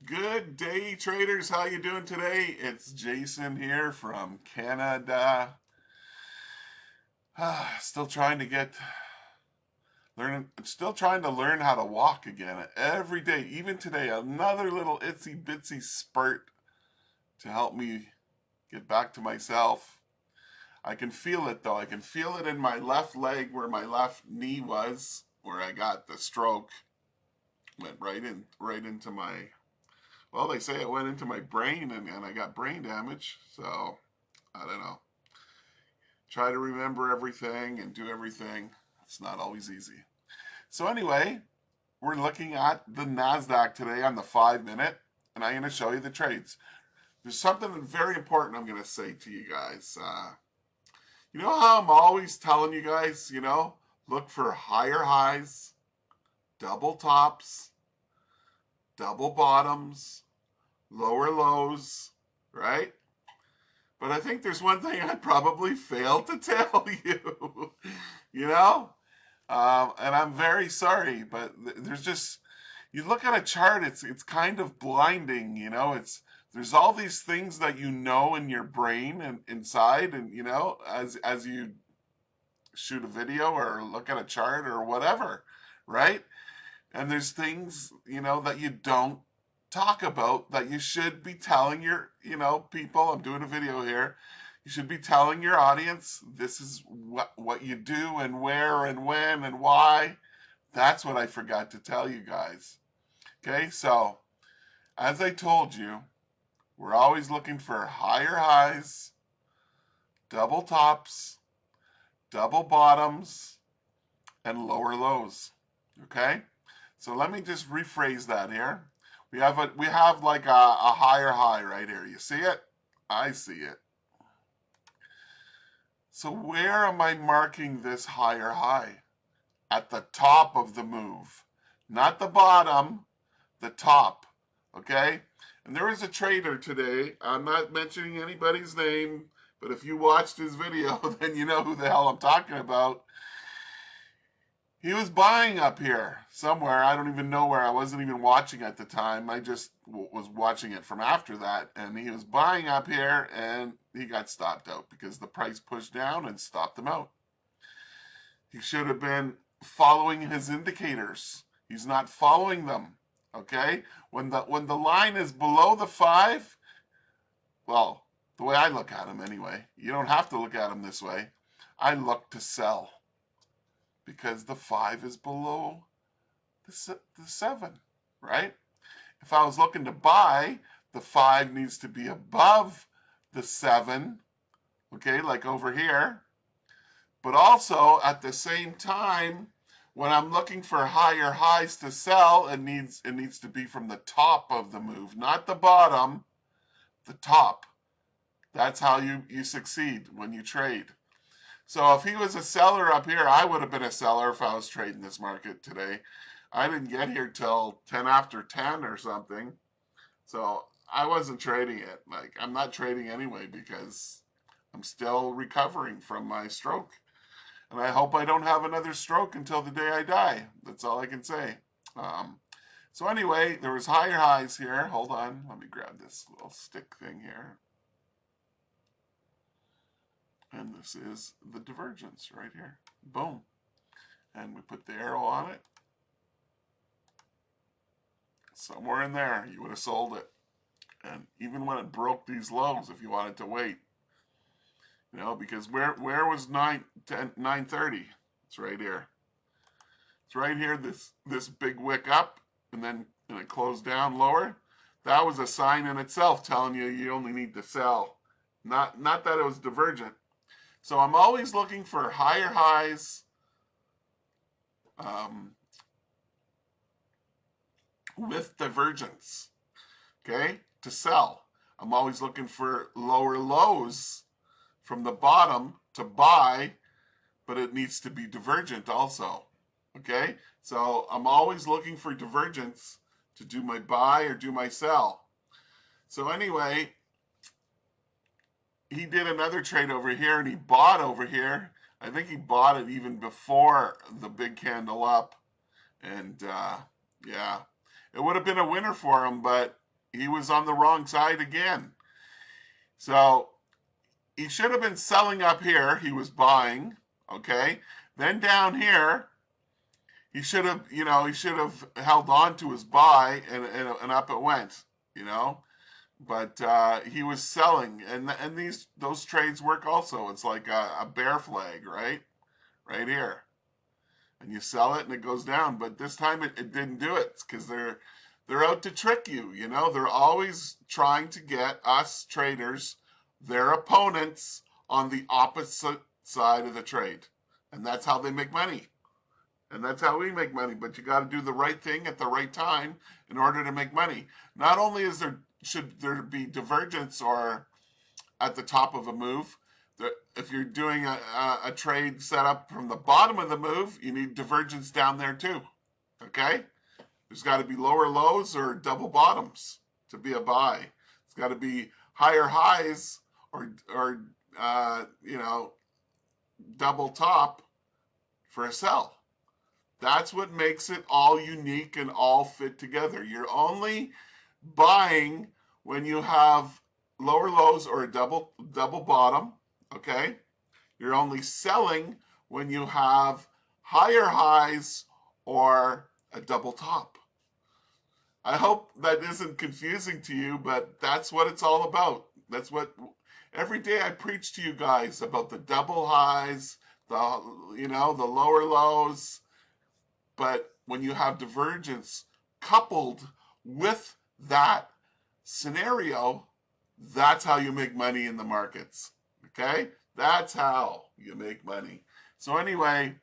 Good day, traders. How you doing today? It's Jason here from Canada. Still trying to still trying to learn how to walk again. Every day, even today, another little itsy bitsy spurt to help me get back to myself. I can feel it though. I can feel it in my left leg where my left knee was, where I got the stroke. Went right into my, well, they say it went into my brain and I got brain damage. So I don't know. Try to remember everything and do everything. It's not always easy. So anyway, we're looking at the NASDAQ today on the 5 minute, and I'm going to show you the trades. There's something very important I'm going to say to you guys. You know how I'm always telling you guys, look for higher highs, double tops, double bottoms, lower lows, right? But I think there's one thing I probably failed to tell you, you know? And I'm very sorry, but there's just, you look at a chart, it's kind of blinding, there's all these things that you know in your brain and inside, and as you shoot a video or look at a chart or whatever, right? And there's things, that you don't talk about that you should be telling your, people. I'm doing a video here. You should be telling your audience this is what you do and where and when and why. That's what I forgot to tell you guys. Okay, so as I told you, we're always looking for higher highs, double tops, double bottoms, and lower lows. Okay? So let me just rephrase that here. We have like a higher high right here. You see it? I see it. So where am I marking this higher high? At the top of the move. Not the bottom, the top. Okay? And there is a trader today. I'm not mentioning anybody's name, but if you watched his video, then you know who the hell I'm talking about. He was buying up here somewhere. I don't even know where. I wasn't even watching at the time. I just was watching it from after that. And he was buying up here and he got stopped out because the price pushed down and stopped him out. He should have been following his indicators. He's not following them. Okay? When the line is below the 5, well, the way I look at him anyway, you don't have to look at him this way. I look to sell, because the 5 is below the 7, right? If I was looking to buy, the 5 needs to be above the 7, okay, like over here. But also, at the same time, when I'm looking for higher highs to sell, it needs to be from the top of the move, not the bottom, the top. That's how you succeed when you trade. So if he was a seller up here, I would have been a seller if I was trading this market today. I didn't get here till 10 after 10 or something. So I wasn't trading it. Like, I'm not trading anyway because I'm still recovering from my stroke. And I hope I don't have another stroke until the day I die. That's all I can say. So anyway, there was higher highs here. Hold on. Let me grab this little stick thing here. And this is the divergence right here. Boom. And we put the arrow on it. Somewhere in there, you would have sold it. And even when it broke these lows, if you wanted to wait, because where was 9:30? It's right here. It's right here, this big wick up, and then it closed down lower. That was a sign in itself telling you only need to sell. Not that it was divergent. So I'm always looking for higher highs, with divergence, okay, to sell. I'm always looking for lower lows from the bottom to buy, but it needs to be divergent also, okay? So I'm always looking for divergence to do my buy or do my sell. So anyway, he did another trade over here and he bought over here. I think he bought it even before the big candle up. And yeah, it would have been a winner for him, but he was on the wrong side again. So he should have been selling up here. He was buying, okay? Then down here, he should have, he should have held on to his buy, and up it went, you know? But he was selling, and those trades work also. It's like a bear flag, right? Right here. And you sell it and it goes down. But this time it didn't do it because they're out to trick you, They're always trying to get us traders, their opponents, on the opposite side of the trade. And that's how they make money. And that's how we make money. But you got to do the right thing at the right time in order to make money. Not only should there be divergence or at the top of a move, if you're doing a trade setup from the bottom of the move, you need divergence down there too. Okay? There's got to be lower lows or double bottoms to be a buy. It's got to be higher highs or double top for a sell. That's what makes it all unique and all fit together. You're only buying when you have lower lows or a double bottom, okay? You're only selling when you have higher highs or a double top. I hope that isn't confusing to you, but that's what it's all about. That's what every day I preach to you guys about: the double highs, the lower lows. But when you have divergence coupled with that scenario, that's how you make money in the markets. Okay? That's how you make money. So anyway,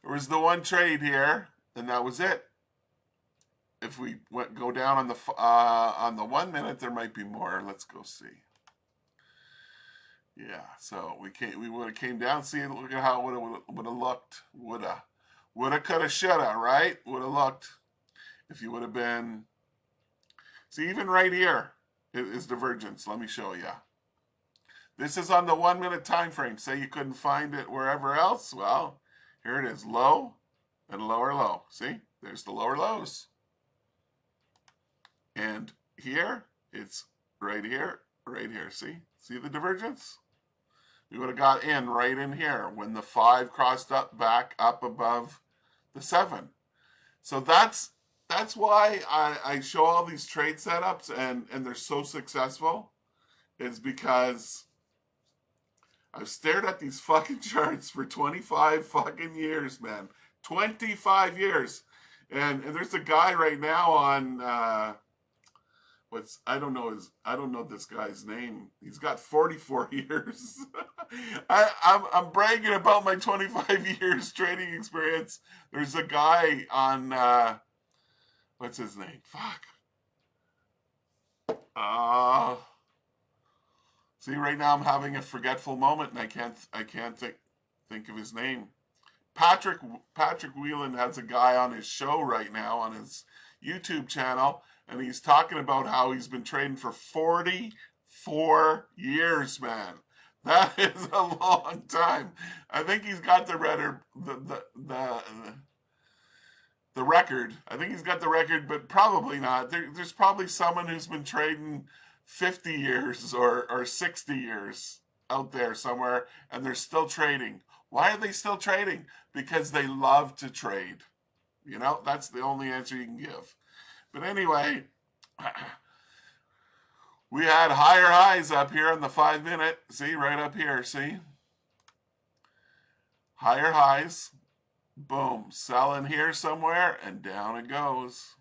there was the one trade here, and that was it. If we go down on the 1 minute, there might be more. Let's go see. Yeah, so we would have came down. See, look at how it would have looked. Woulda, coulda, shoulda, right? Would have looked if you would have been. See, even right here is divergence. Let me show you. This is on the 1 minute time frame. Say you couldn't find it wherever else. Well, here it is: low and lower low. See, there's the lower lows. And here, it's right here, right here. See the divergence? We would have got in right in here when the 5 crossed back up above the 7. So that's why I show all these trade setups and they're so successful. It's because I've stared at these fucking charts for 25 fucking years, man. 25 years. And there's a guy right now on I don't know this guy's name. He's got 44 years. I'm bragging about my 25 years trading experience. There's a guy on what's his name? Fuck. See, right now I'm having a forgetful moment and I can't think of his name. Patrick Whelan has a guy on his show right now on his YouTube channel, and he's talking about how he's been trading for 44 years, man. That is a long time. I think he's got the record. The record. I think he's got the record, but probably not. There's probably someone who's been trading 50 years or 60 years out there somewhere, and they're still trading. Why are they still trading? Because they love to trade. That's the only answer you can give. But anyway, we had higher highs up here on the 5 minute. See, right up here, see? Higher highs. Boom. Sell in here somewhere, and down it goes.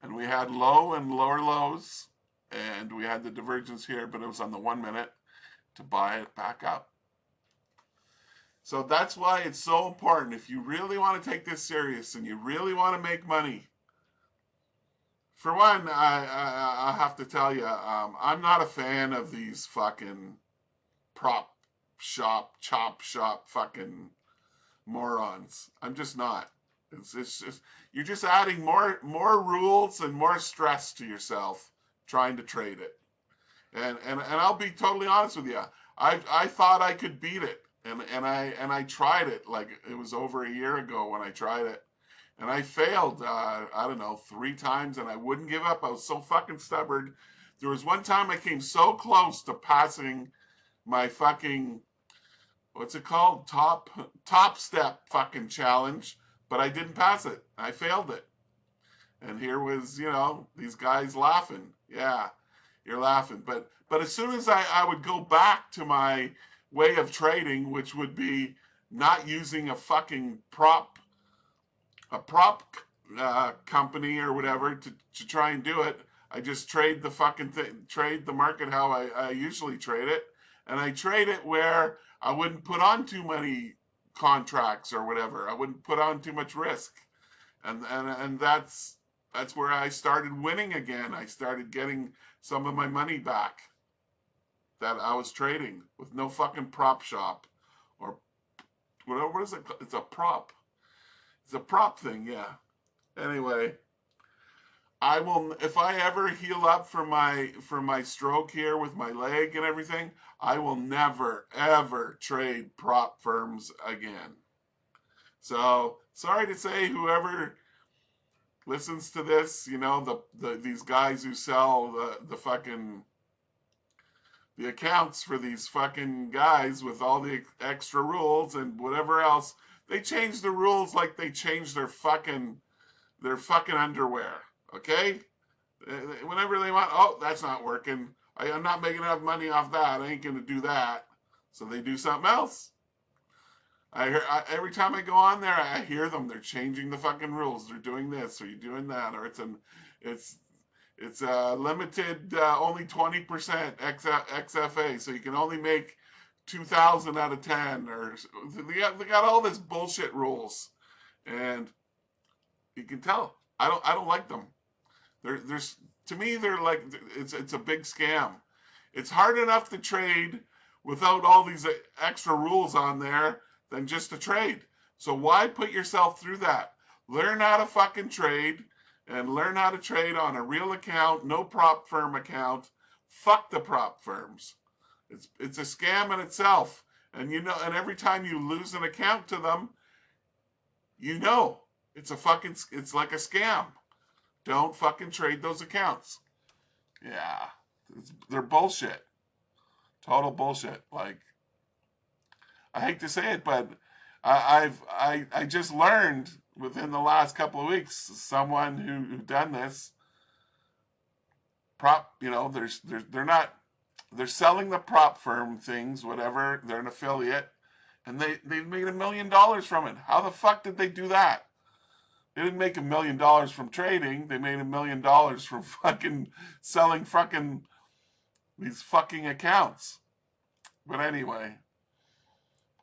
And we had low and lower lows, and we had the divergence here, but it was on the 1 minute to buy it back up. So that's why it's so important. If you really want to take this serious and you really want to make money, for one, I have to tell you, I'm not a fan of these fucking chop shop fucking morons. I'm just not. It's just, you're just adding more rules and more stress to yourself trying to trade it. And I'll be totally honest with you. I thought I could beat it. And I tried it, like it was over a year ago when I tried it. And I failed, I don't know, 3 times, and I wouldn't give up. I was so fucking stubborn. There was one time I came so close to passing my fucking, what's it called? Top step fucking challenge, but I didn't pass it. I failed it. And here was, these guys laughing. Yeah, you're laughing. But as soon as I would go back to my way of trading, which would be not using a prop company or whatever to try and do it. I just trade the fucking thing, trade the market how I usually trade it. And I trade it where I wouldn't put on too many contracts or whatever. I wouldn't put on too much risk. And that's where I started winning again. I started getting some of my money back that I was trading with no fucking prop shop or whatever. What is it? It's a prop. It's a prop thing, yeah. Anyway, I will, if I ever heal up from my stroke here with my leg and everything, I will never ever trade prop firms again. So sorry to say, whoever listens to this, these guys who sell the fucking the accounts for these fucking guys with all the extra rules and whatever else, they change the rules like they change their fucking underwear. Okay, whenever they want, oh, that's not working. I'm not making enough money off that. I ain't gonna do that. So they do something else. Every time I go on there, I hear them. They're changing the fucking rules. They're doing this, or you're doing that, or it's a limited, only 20% XFA, so you can only make 2,000 out of 10, or they got all this bullshit rules, and you can tell I don't like them. There's to me they're like it's a big scam. It's hard enough to trade without all these extra rules on there than just to trade. So why put yourself through that? Learn how to fucking trade and learn how to trade on a real account, no prop firm account. Fuck the prop firms. It's a scam in itself. And and every time you lose an account to them, it's like a scam. Don't fucking trade those accounts. Yeah, they're bullshit. Total bullshit. Like, I hate to say it, but I just learned within the last couple of weeks someone who done this prop. They're selling the prop firm things, whatever. They're an affiliate, and they made $1 million from it. How the fuck did they do that? They didn't make $1 million from trading. They made $1 million from fucking selling fucking these fucking accounts. But anyway,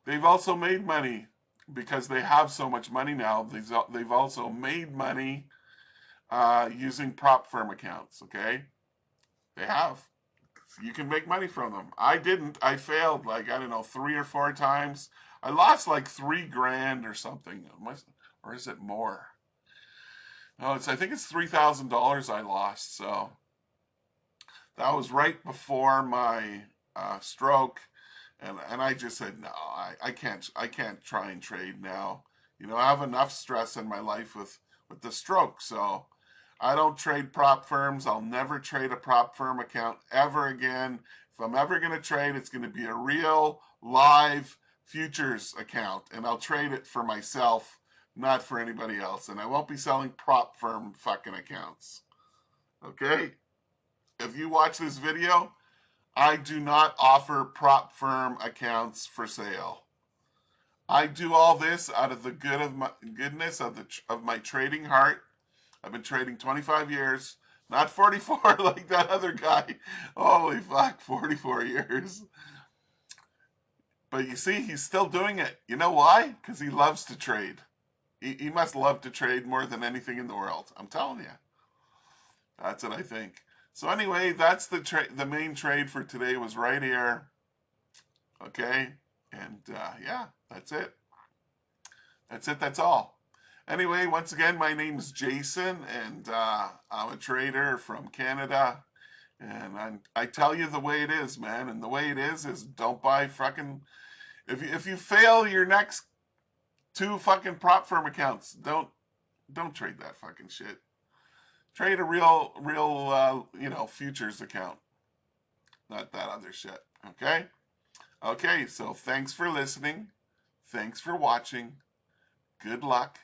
they've also made money because they have so much money now. They've also made money using prop firm accounts. Okay, they have. You can make money from them. I didn't. I failed like, I don't know, 3 or 4 times. I lost like $3,000 or something. Or is it more? No, I think it's $3,000 I lost. So that was right before my stroke, and I just said no. I can't try and trade now. I have enough stress in my life with the stroke, so I don't trade prop firms. I'll never trade a prop firm account ever again. If I'm ever going to trade, it's going to be a real live futures account, and I'll trade it for myself, not for anybody else. And I won't be selling prop firm fucking accounts. Okay? If you watch this video, I do not offer prop firm accounts for sale. I do all this out of the goodness of my trading heart. I've been trading 25 years, not 44 like that other guy. Holy fuck, 44 years. But you see, he's still doing it. You know why? Because he loves to trade. He must love to trade more than anything in the world. I'm telling you. That's what I think. So anyway, that's the main trade for today was right here. Okay? And yeah, that's it. That's all. Anyway, once again, my name is Jason, and I'm a trader from Canada. And I tell you the way it is, man. And the way it is don't buy fucking... If you fail your next 2 fucking prop firm accounts, don't Don't trade that fucking shit. Trade a real, futures account, not that other shit. Okay? Okay, so thanks for listening. Thanks for watching. Good luck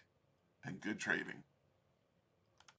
and good trading.